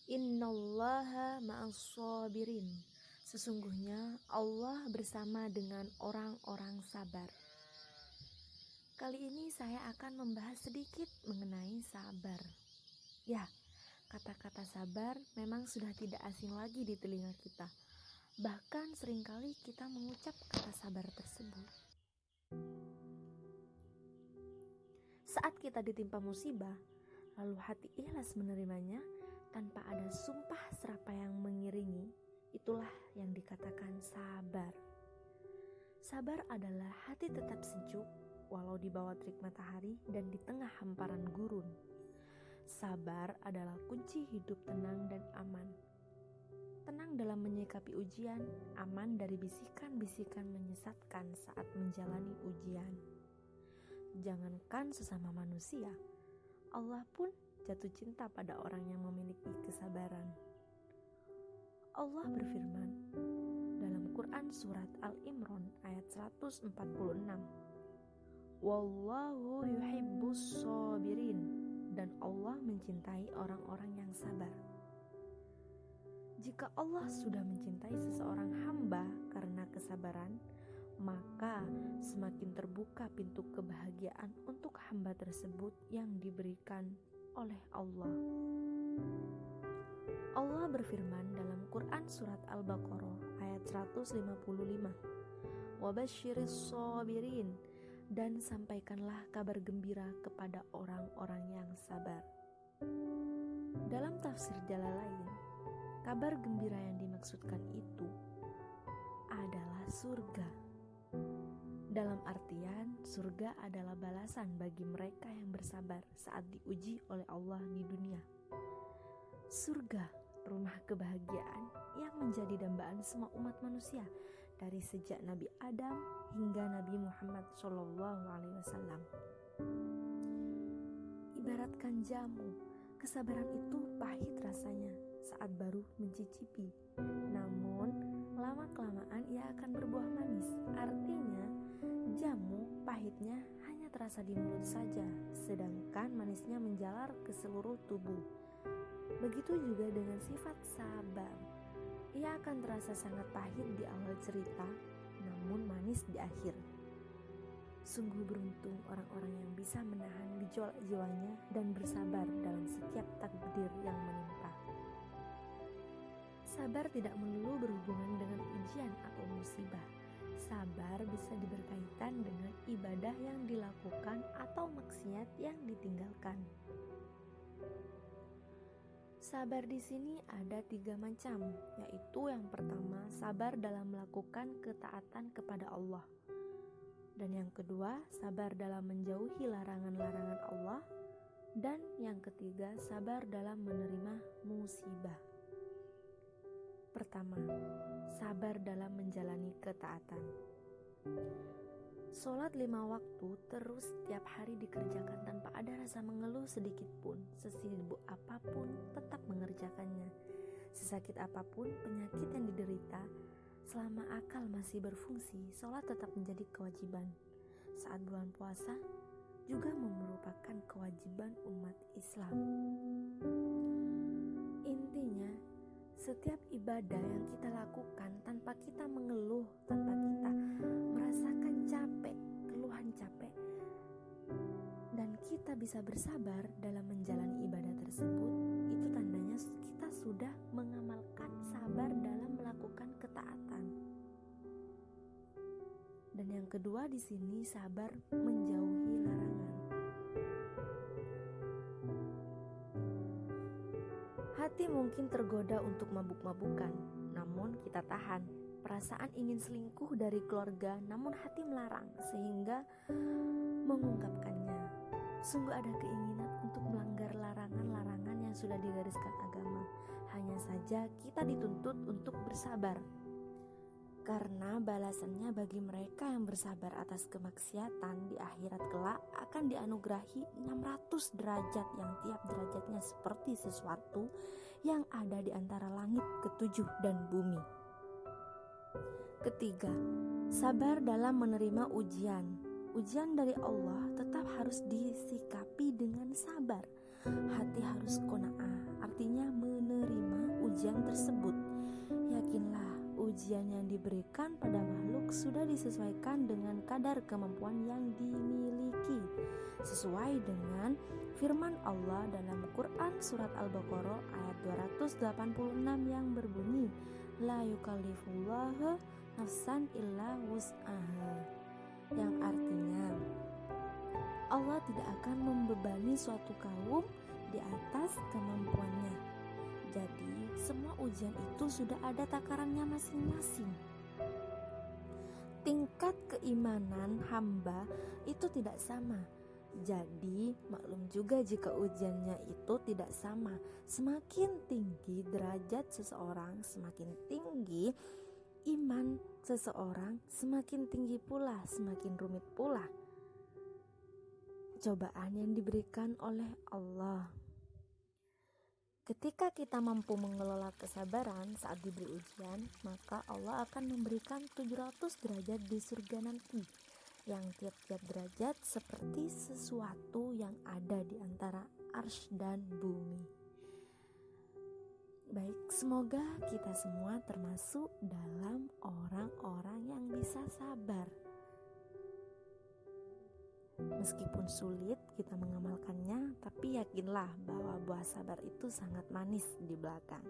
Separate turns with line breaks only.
Innallaha ma'as-sabirin. Sesungguhnya Allah bersama dengan orang-orang sabar. Kali ini saya akan membahas sedikit mengenai sabar. Ya, kata-kata sabar memang sudah tidak asing lagi di telinga kita. Bahkan seringkali kita mengucap kata sabar tersebut. Saat kita ditimpa musibah, lalu hati ikhlas menerimanya tanpa ada sumpah serapa yang mengiringi, itulah yang dikatakan sabar. Sabar adalah hati tetap sejuk walau di bawah terik matahari dan di tengah hamparan gurun. Sabar adalah kunci hidup tenang dan aman. Tenang dalam menyikapi ujian, aman dari bisikan-bisikan menyesatkan saat menjalani ujian. Jangankan sesama manusia, Allah pun jatuh cinta pada orang yang memiliki kesabaran. Allah berfirman dalam Quran surat Al-Imran ayat 146, Wallahu yuhibbus sabirin, dan Allah mencintai orang-orang yang sabar. Jika Allah sudah mencintai seseorang hamba karena kesabaran, maka semakin terbuka pintu kebahagiaan untuk hamba tersebut yang diberikan oleh Allah. Allah berfirman dalam Quran surat Al-Baqarah ayat 155, Wabasyiris sabirin, dan sampaikanlah kabar gembira kepada orang-orang yang sabar. Dalam tafsir Jalalain, kabar gembira yang dimaksudkan itu adalah surga. Dalam artian, surga adalah balasan bagi mereka yang bersabar saat diuji oleh Allah di dunia. Surga, rumah kebahagiaan yang menjadi dambaan semua umat manusia dari sejak Nabi Adam hingga Nabi Muhammad SAW. Ibaratkan jamu, kesabaran itu pahit rasanya saat baru mencicipi. Namun, lama-kelamaan ia akan berbuah manis. Artinya, jamu pahitnya hanya terasa di mulut saja, sedangkan manisnya menjalar ke seluruh tubuh. Begitu juga dengan sifat sabar. Ia akan terasa sangat pahit di awal cerita, namun manis di akhir. Sungguh beruntung orang-orang yang bisa menahan gejolak jiwanya dan bersabar dalam setiap takdir yang menimpa. Sabar tidak melulu berhubungan dengan ujian atau musibah. Sabar bisa berkaitan dengan ibadah yang dilakukan atau maksiat yang ditinggalkan. Sabar di sini ada 3 macam, yaitu yang pertama, sabar dalam melakukan ketaatan kepada Allah. Dan yang kedua, sabar dalam menjauhi larangan-larangan Allah. Dan yang ketiga, sabar dalam menerima musibah. Pertama, sabar dalam menjalani ketaatan. Sholat 5 waktu terus setiap hari dikerjakan tanpa ada rasa mengeluh sedikit pun. Sesibuk apapun tetap mengerjakannya. Sesakit apapun penyakit yang diderita, selama akal masih berfungsi, sholat tetap menjadi kewajiban. Saat bulan puasa juga merupakan kewajiban umat Islam. Intinya, setiap ibadah yang kita lakukan tanpa kita mengeluh, tanpa kita merasakan capek, keluhan capek, dan kita bisa bersabar dalam menjalani ibadah tersebut, itu tandanya kita sudah mengamalkan sabar dalam melakukan ketaatan. Dan yang kedua di sini, sabar menjauhi larangan. Hati mungkin tergoda untuk mabuk-mabukan, namun kita tahan. Perasaan ingin selingkuh dari keluarga, namun hati melarang sehingga mengungkapkannya. Sungguh ada keinginan untuk melanggar larangan-larangan yang sudah digariskan agama. Hanya saja kita dituntut untuk bersabar. Karena balasannya bagi mereka yang bersabar atas kemaksiatan di akhirat kelak akan dianugerahi 600 derajat yang tiap derajatnya seperti sesuatu yang ada di antara langit ketujuh dan bumi. Ketiga, sabar dalam menerima ujian. Ujian dari Allah tetap harus disikapi dengan sabar. Hati harus qanaah, artinya menerima. ujian tersebut. Yakinlah, ujian yang diberikan pada makhluk sudah disesuaikan dengan kadar kemampuan yang dimiliki, sesuai dengan firman Allah dalam Quran surat Al-Baqarah ayat 286 yang berbunyi, la yukallifullahu nafsan illa wus'aha, yang artinya Allah tidak akan membebani suatu kaum di atas kemampuannya. Jadi semua ujian itu sudah ada takarannya masing-masing. Tingkat keimanan hamba itu tidak sama. Jadi maklum juga jika ujiannya itu tidak sama. Semakin tinggi derajat seseorang, semakin tinggi iman seseorang, semakin tinggi pula, semakin rumit pula cobaan yang diberikan oleh Allah. Ketika kita mampu mengelola kesabaran saat diberi ujian, maka Allah akan memberikan 700 derajat di surga nanti, yang tiap-tiap derajat seperti sesuatu yang ada di antara arsy dan bumi. Baik, semoga kita semua termasuk dalam orang-orang yang bisa sabar. Meskipun sulit kita mengamalkannya, tapi yakinlah bahwa buah sabar itu sangat manis di belakang.